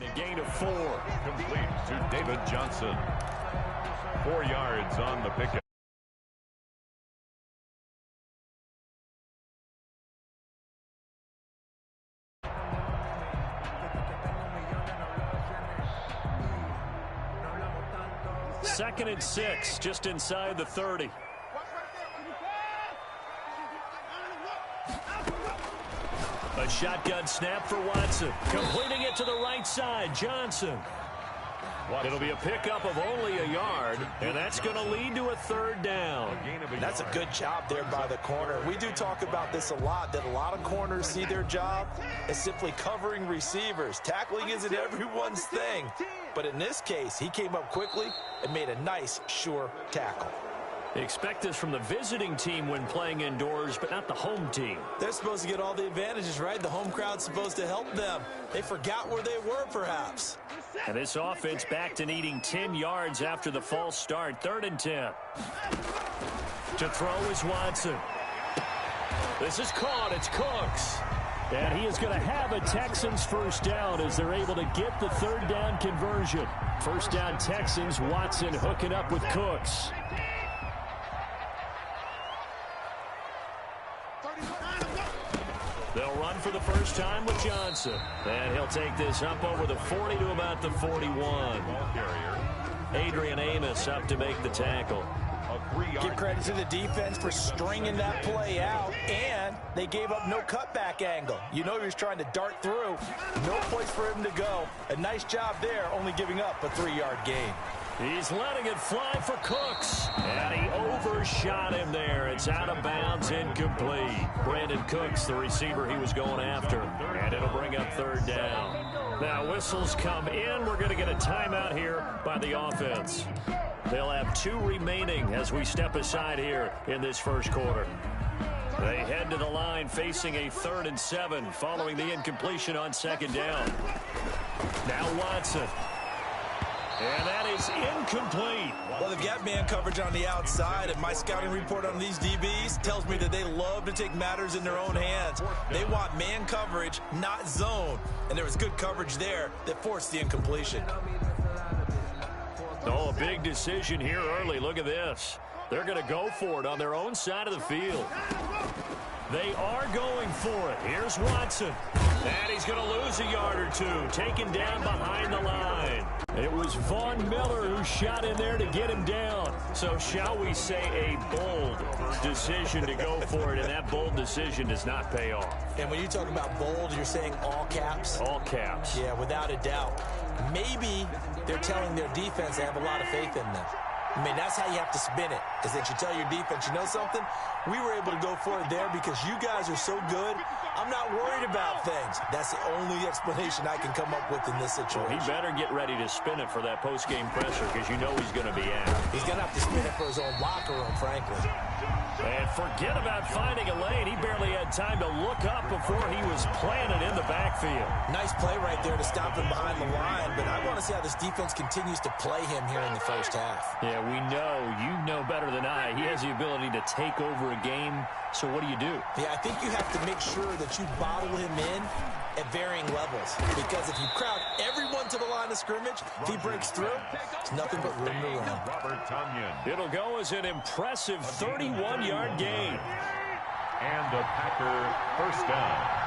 A gain of 4. Complete to David Johnson. 4 yards on the pickup. Second and 6, just inside the 30. A shotgun snap for Watson. Completing it to the right side. Johnson. It'll be a pickup of only a yard, and that's going to lead to a 3rd down. That's a good job there by the corner. We do talk about this a lot, that a lot of corners see their job as simply covering receivers. Tackling isn't everyone's thing. But in this case, he came up quickly and made a nice, sure tackle. Expect this from the visiting team when playing indoors, but not the home team. They're supposed to get all the advantages, right? The home crowd's supposed to help them. They forgot where they were, perhaps. And this offense back to needing 10 yards after the false start. 3rd and 10. To throw is Watson. This is caught. It's Cooks. And he is going to have a Texans 1st down as they're able to get the 3rd down conversion. 1st down Texans. Watson hooking up with Cooks. They'll run for the first time with Johnson. And he'll take this up over the 40 to about the 41. Adrian Amos up to make the tackle. Give credit to the defense for stringing that play out, and they gave up no cutback angle. You know he was trying to dart through. No place for him to go. A nice job there, only giving up a 3-yard gain. He's letting it fly for Cooks. And he overshot him there. It's out of bounds, incomplete. Brandon Cooks, the receiver he was going after. And it'll bring up 3rd down. Now whistles come in. We're going to get a timeout here by the offense. They'll have 2 remaining as we step aside here in this 1st quarter. They head to the line facing a 3rd and 7 following the incompletion on 2nd down. Now Watson. And that is incomplete. Well, they've got man coverage on the outside, and my scouting report on these DBs tells me that they love to take matters in their own hands. They want man coverage, not zone. And there was good coverage there that forced the incompletion. Oh, a big decision here early. Look at this. They're going to go for it on their own side of the field. They are going for it. Here's Watson. And he's going to lose a yard or 2. Taken down behind the line. It was Von Miller who shot in there to get him down. So shall we say a bold decision to go for it, and that bold decision does not pay off. And when you talk about bold, you're saying all caps? All caps. Yeah, without a doubt. Maybe they're telling their defense they have a lot of faith in them. I mean, that's how you have to spin it, is that you tell your defense, you know something? We were able to go for it there because you guys are so good. I'm not worried about things. That's the only explanation I can come up with in this situation. Well, he better get ready to spin it for that post-game presser because you know he's going to be out. He's going to have to spin it for his own locker room, frankly. And forget about finding a lane. He barely had time to look up before he was planted in the backfield. Nice play right there to stop him behind the line, but I want to see how this defense continues to play him here in the 1st half. Yeah, we know. You know better than I. He has the ability to take over a game, so what do you do? Yeah, I think you have to make sure that you bottle him in at varying levels, because if you crowd everyone to the line of scrimmage, if he breaks through, it's nothing but room to run. It'll go as an impressive 31-yard gain. And a Packer 1st down.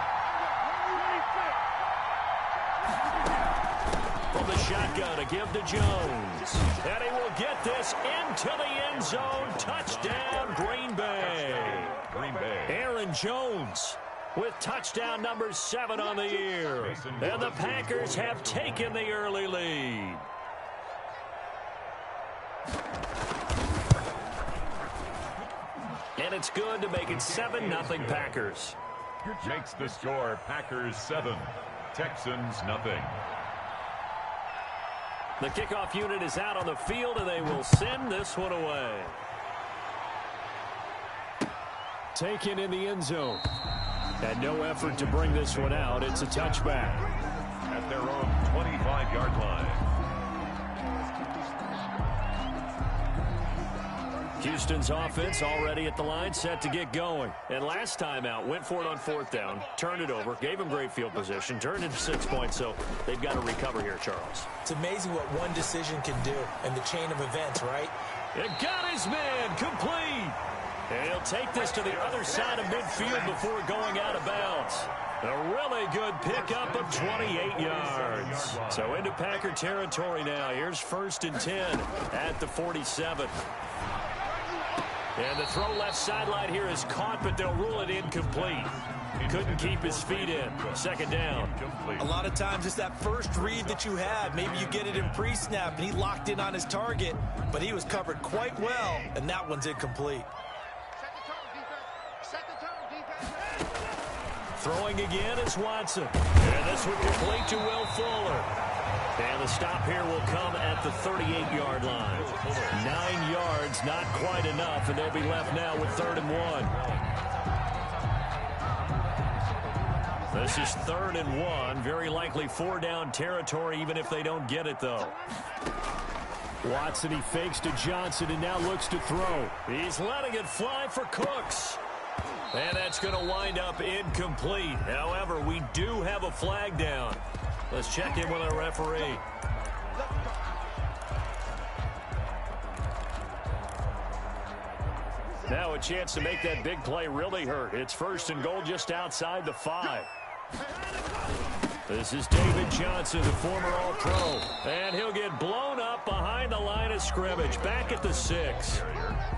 From the shotgun, a give to Jones. And he will get this into the end zone. Touchdown, Green Bay. Aaron Jones with touchdown number 7 on the year. And the Packers have taken the early lead. And it's good to make it 7-0 Packers. Makes the score Packers 7, Texans nothing. The kickoff unit is out on the field, and they will send this one away. Taken in the end zone. And no effort to bring this one out. It's a touchback. At their own 25-yard line. Houston's offense already at the line, set to get going. And last time out, went for it on 4th down, turned it over, gave him great field position, turned it 6 points, so they've got to recover here, Charles. It's amazing what one decision can do in the chain of events, right? It got his man complete. And he'll take this to the other side of midfield before going out of bounds. A really good pickup of 28 yards. So into Packer territory now. Here's 1st and 10 at the 47. And the throw left sideline here is caught, but they'll rule it incomplete. Couldn't keep his feet in. 2nd down. A lot of times it's that first read that you have. Maybe you get it in pre-snap, and he locked in on his target, but he was covered quite well, and that one's incomplete. Throwing again is Watson. And this one complete to Will Fuller. And the stop here will come at the 38-yard line. 9 yards, not quite enough, and they'll be left now with 3rd and 1. This is 3rd and 1. Very likely 4-down territory, even if they don't get it, though. Watson, he fakes to Johnson and now looks to throw. He's letting it fly for Cooks. And that's going to wind up incomplete. However, we do have a flag down. Let's check in with our referee. Now a chance to make that big play really hurt. It's 1st and goal just outside the 5. This is David Johnson, the former All-Pro. And he'll get blown up behind the line of scrimmage. Back at the 6.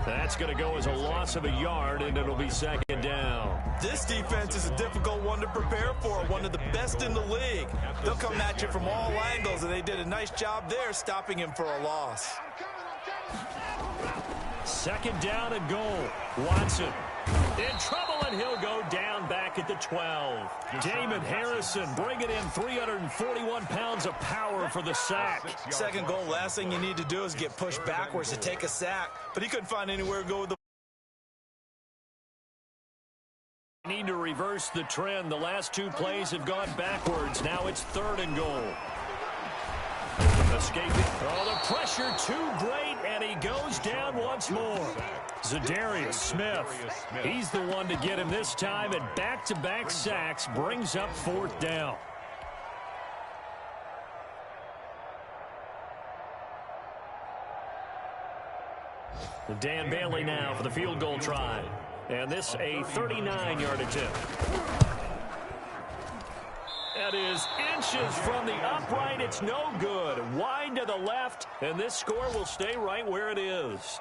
That's going to go as a loss of a yard, and it'll be 2nd down. This defense is a difficult one to prepare for, one of the best in the league. They'll come at you from all angles, and they did a nice job there stopping him for a loss. 2nd down and goal. Watson in trouble, and he'll go down back at the 12. Damon Harrison bringing in 341 pounds of power for the sack. 2nd goal, last thing you need to do is get pushed backwards to take a sack, but he couldn't find anywhere to go with the need to reverse the trend. The last 2 plays have gone backwards. Now it's 3rd and goal. Escaping. Oh, the pressure too great, and he goes down once more. Zadarius Smith. He's the one to get him this time, and back-to-back sacks brings up 4th down. Dan Bailey now for the field goal try. And this a 39-yard attempt. That is inches from the upright. It's no good. Wide to the left, and this score will stay right where it is.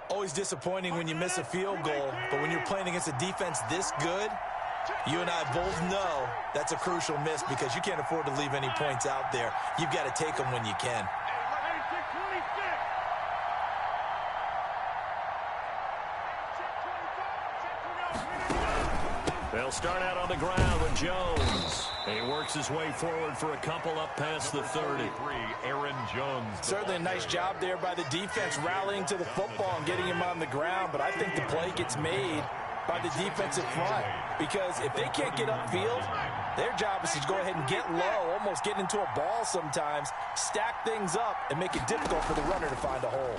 Always disappointing when you miss a field goal, but when you're playing against a defense this good, you and I both know that's a crucial miss because you can't afford to leave any points out there. You've got to take them when you can. They'll start out on the ground with Jones. And he works his way forward for a couple up past the 30. Aaron Jones. Certainly a nice job there by the defense rallying to the football and getting him on the ground, but I think the play gets made by the defensive front because if they can't get upfield, their job is to go ahead and get low, almost get into a ball sometimes, stack things up, and make it difficult for the runner to find a hole.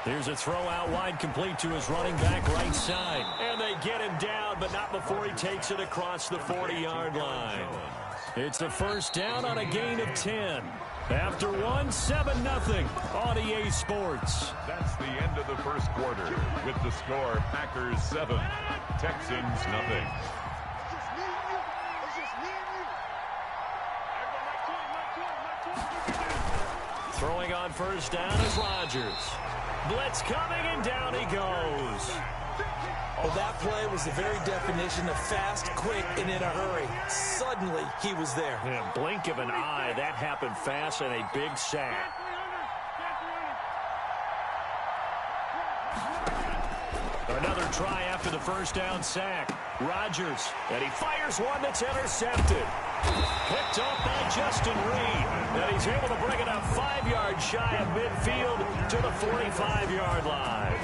Here's a throw out wide, complete to his running back right side. And they get him down, but not before he takes it across the 40-yard line. It's a 1st down on a gain of 10. After 7-0 on EA Sports. That's the end of the 1st quarter with the score Packers 7, Texans nothing. Throwing on 1st down is Rodgers. Blitz coming, and down he goes. Well, that play was the very definition of fast, quick, and in a hurry. Suddenly, he was there. In a blink of an eye, that happened fast, and a big sack. Another try after the 1st down sack. Rodgers, and he fires one that's intercepted. Picked off by Justin Reed. And he's able to bring it up 5 yards shy of midfield to the 45-yard line.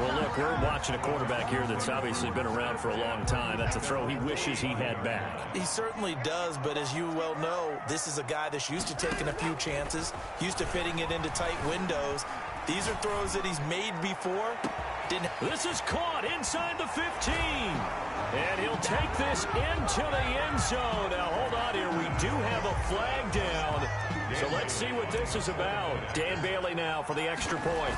We'll look Look, we're watching a quarterback here that's obviously been around for a long time. That's a throw he wishes he had back. He certainly does, but as you well know, this is a guy that's used to taking a few chances, used to fitting it into tight windows. These are throws that he's made before. This is caught inside the 15. And he'll take this into the end zone. Now, hold on here. We do have a flag down. So let's see what this is about. Dan Bailey now for the extra point.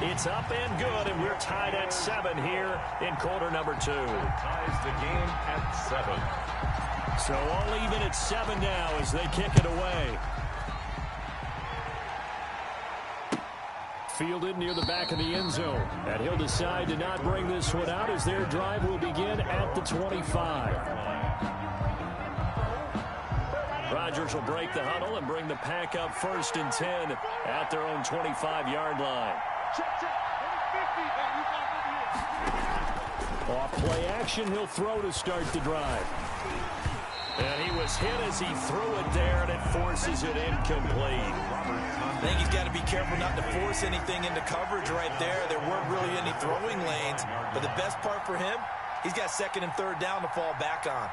It's up and good, and we're tied at 7 here in quarter number 2. Ties the game at 7. So all even at 7 now as they kick it away. Fielded near the back of the end zone. And he'll decide to not bring this one out as their drive will begin at the 25. Rodgers will break the huddle and bring the pack up 1st and 10 at their own 25-yard line. Off play action, he'll throw to start the drive. And he was hit as he threw it there, and it forces it incomplete. I think he's got to be careful not to force anything into coverage right there. There weren't really any throwing lanes, but the best part for him, he's got 2nd and 3rd down to fall back on.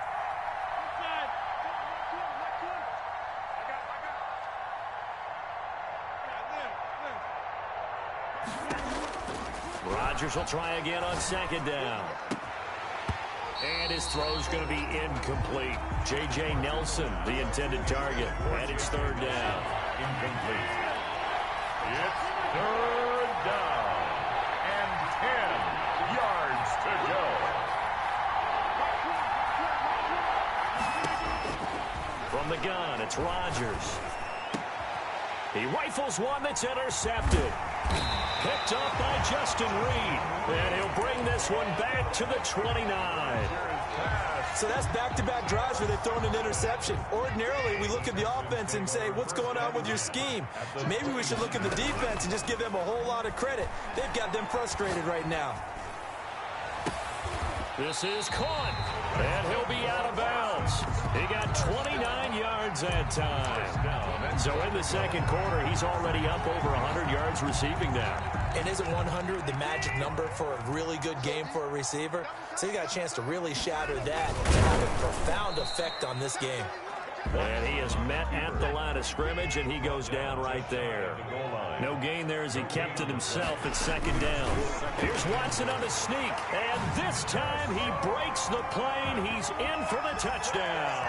Rodgers will try again on 2nd down. And his throw's going to be incomplete. J.J. Nelson, the intended target. And it's 3rd down. Incomplete. It's 3rd down. And 10 yards to go. From the gun, it's Rodgers. He rifles one that's intercepted. Picked up by Justin Reed. And he'll bring this one back to the 29. So that's back-to-back drives where they've thrown an interception. Ordinarily, we look at the offense and say, what's going on with your scheme? Maybe we should look at the defense and just give them a whole lot of credit. They've got them frustrated right now. This is caught, and he'll be out of bounds. He got 29 yards that time. So in the 2nd quarter, he's already up over 100 yards receiving now. And isn't 100 the magic number for a really good game for a receiver? So he got a chance to really shatter that and have a profound effect on this game. And he is met at the line of scrimmage, and he goes down right there. No gain there as he kept it himself at 2nd down. Here's Watson on the sneak, and this time he breaks the plane. He's in for the touchdown.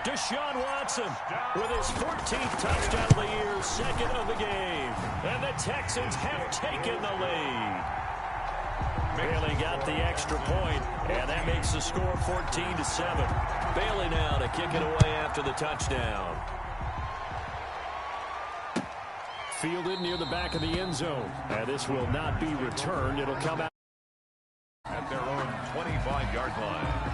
Deshaun Watson with his 14th touchdown of the year, 2nd of the game. And the Texans have taken the lead. Bailey got the extra point, and that makes the score 14-7. Bailey now to kick it away after the touchdown. Fielded near the back of the end zone. And this will not be returned. It'll come out At their own 25-yard line.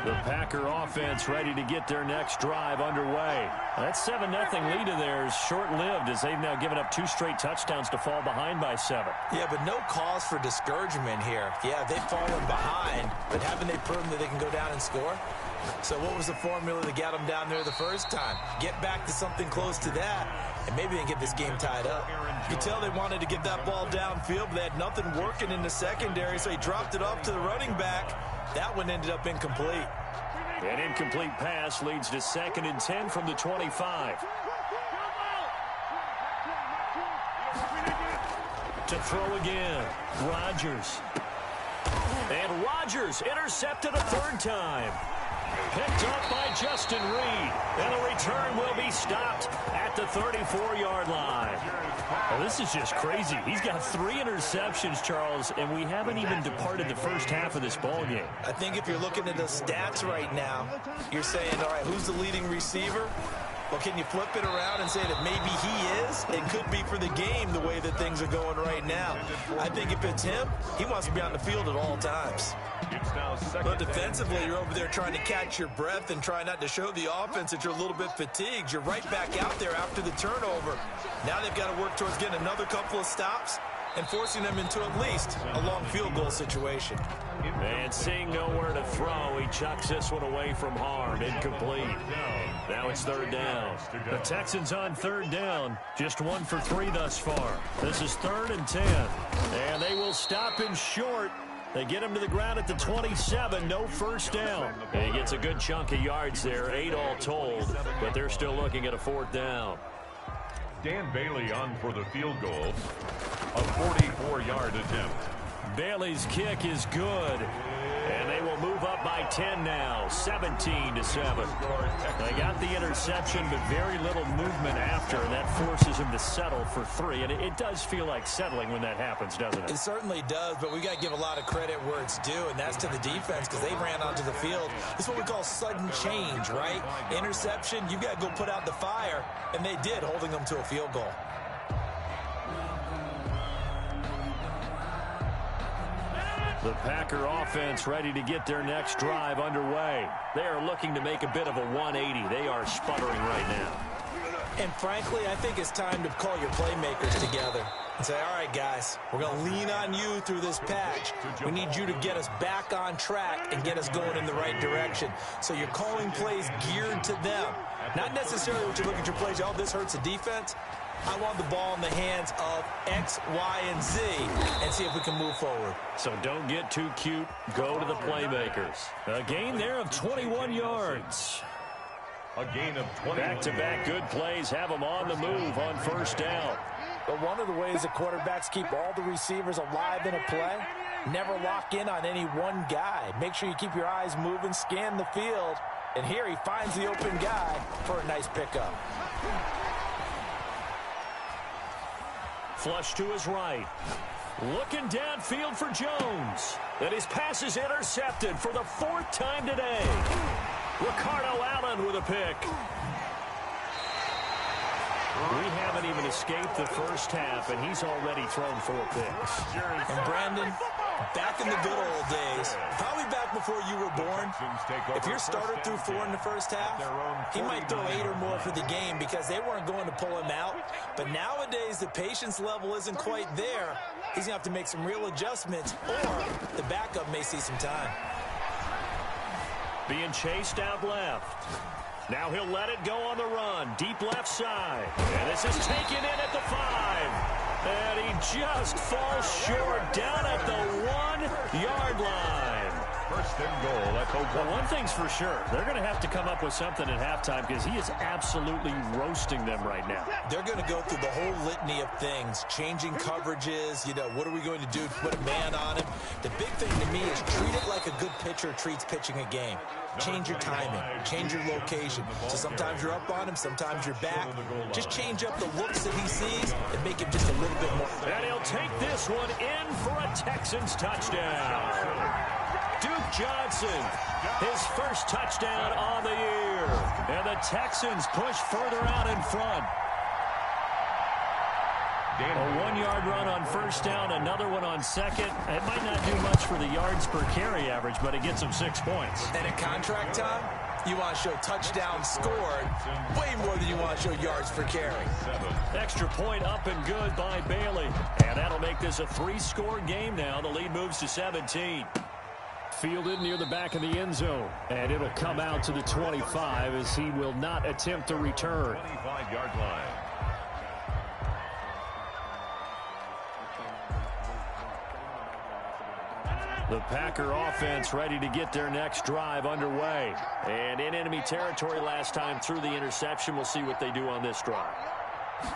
The Packer offense ready to get their next drive underway. That 7-0 lead of theirs short-lived as they've now given up 2 straight touchdowns to fall behind by 7. Yeah, but no cause for discouragement here. Yeah, they've fallen behind, but haven't they proven that they can go down and score? So what was the formula that got them down there the first time? Get back to something close to that, and maybe they can get this game tied up. You can tell they wanted to get that ball downfield, but they had nothing working in the secondary, so he dropped it off to the running back. That one ended up incomplete. An incomplete pass leads to 2nd and 10 from the 25. To throw again, Rodgers. And Rodgers intercepted a 3rd time. Picked up by Justin Reed. And the return will be stopped at the 34-yard line. Well, this is just crazy. He's got 3 interceptions, Charles, and we haven't even departed the first half of this ball game. I think if you're looking at the stats right now, you're saying, all right, who's the leading receiver? Well, can you flip it around and say that maybe he is? It could be for the game the way that things are going right now. I think if it's him, he wants to be on the field at all times. But defensively, you're over there trying to catch your breath and try not to show the offense that you're a little bit fatigued. You're right back out there after the turnover. Now they've got to work towards getting another couple of stops and forcing them into at least a long field goal situation. And seeing nowhere to throw, he chucks this one away from harm. Incomplete. Now it's third down. The Texans on third down. Just 1 for 3 thus far. This is 3rd and 10. And they will stop him short. They get him to the ground at the 27. No first down. And he gets a good chunk of yards there. 8 all told. But they're still looking at a 4th down. Dan Bailey on for the field goal. A 44-yard attempt. Bailey's kick is good. And they will move up by 10 now, 17-7. They got the interception, but very little movement after, and that forces him to settle for 3. And it does feel like settling when that happens, doesn't it? It certainly does, but we got to give a lot of credit where it's due, and that's to the defense because they ran onto the field. This is what we call sudden change, right? Interception, you got to go put out the fire, and they did, holding them to a field goal. The Packer offense ready to get their next drive underway. They are looking to make a bit of a 180. They are sputtering right now. And frankly, I think it's time to call your playmakers together and say, all right, guys, we're going to lean on you through this patch. We need you to get us back on track and get us going in the right direction. So you're calling plays geared to them. Not necessarily when you look at your plays, oh, this hurts the defense. I want the ball in the hands of X, Y, and Z and see if we can move forward. So don't get too cute. Go to the playmakers. A gain there of 21 yards. A gain of 20. Back-to-back good plays have them on the move on first down. But one of the ways that quarterbacks keep all the receivers alive in a play, never lock in on any one guy. Make sure you keep your eyes moving, scan the field. And here he finds the open guy for a nice pickup. Flush to his right. Looking downfield for Jones. And his pass is intercepted for the 4th time today. Ricardo Allen with a pick. We haven't even escaped the first half, and he's already thrown 4 picks. And Brandon, back in the good old days, probably back before you were born, if your starter threw 4 in the first half, he might throw 8 or more for the game because they weren't going to pull him out. But nowadays, the patience level isn't quite there. He's going to have to make some real adjustments, or the backup may see some time. Being chased out left. Now he'll let it go on the run. Deep left side. And this is taken in at the 5. And he just falls short down at the 1-yard line. First and goal at the 1. Well, one thing's for sure. They're going to have to come up with something at halftime because he is absolutely roasting them right now. They're going to go through the whole litany of things, changing coverages, what are we going to do to put a man on him? The big thing to me is treat it like a good pitcher treats pitching a game. Change your timing, change your location. So sometimes you're up on him, sometimes you're back. Just change up the looks that he sees and make him just a little bit more. And he'll take this one in for a Texans touchdown. Duke Johnson, his first touchdown on the year. And the Texans push further out in front. A 1-yard run on first down, another one on second. It might not do much for the yards per carry average, but it gets him 6 points. And at contract time, you want to show touchdowns scored way more than you want to show yards per carry. Extra point up and good by Bailey. And that'll make this a 3-score game now. The lead moves to 17. Fielded near the back of the end zone. And it'll come out to the 25 as he will not attempt to return. 25-yard line. The Packer offense ready to get their next drive underway. And in enemy territory last time through the interception. We'll see what they do on this drive.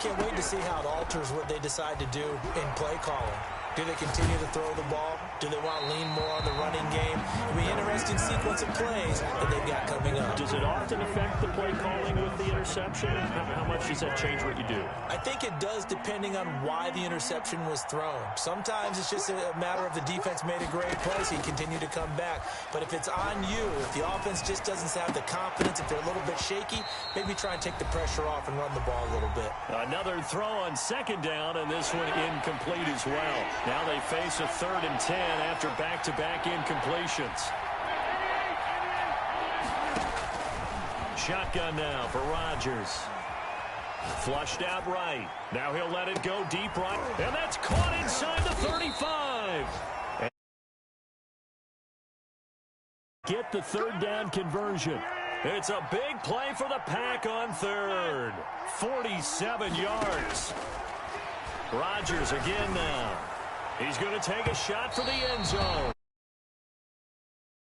Can't wait to see how it alters what they decide to do in play calling. Do they continue to throw the ball? Do they want to lean more on the running game? It'll be an interesting sequence of plays that they've got coming up. Does it often affect the play calling with the interception? How much does that change what you do? I think it does depending on why the interception was thrown. Sometimes it's just a matter of the defense made a great play, so you continue to come back. But if it's on you, if the offense just doesn't have the confidence, if they're a little bit shaky, maybe try and take the pressure off and run the ball a little bit. Another throw on second down, and this one incomplete as well. Now they face a 3rd and 10 after back-to-back incompletions. Shotgun now for Rodgers. Flushed out right. Now he'll let it go deep right. And that's caught inside the 35. And get the 3rd down conversion. It's a big play for the Pack on third. 47 yards. Rodgers again now. He's going to take a shot for the end zone.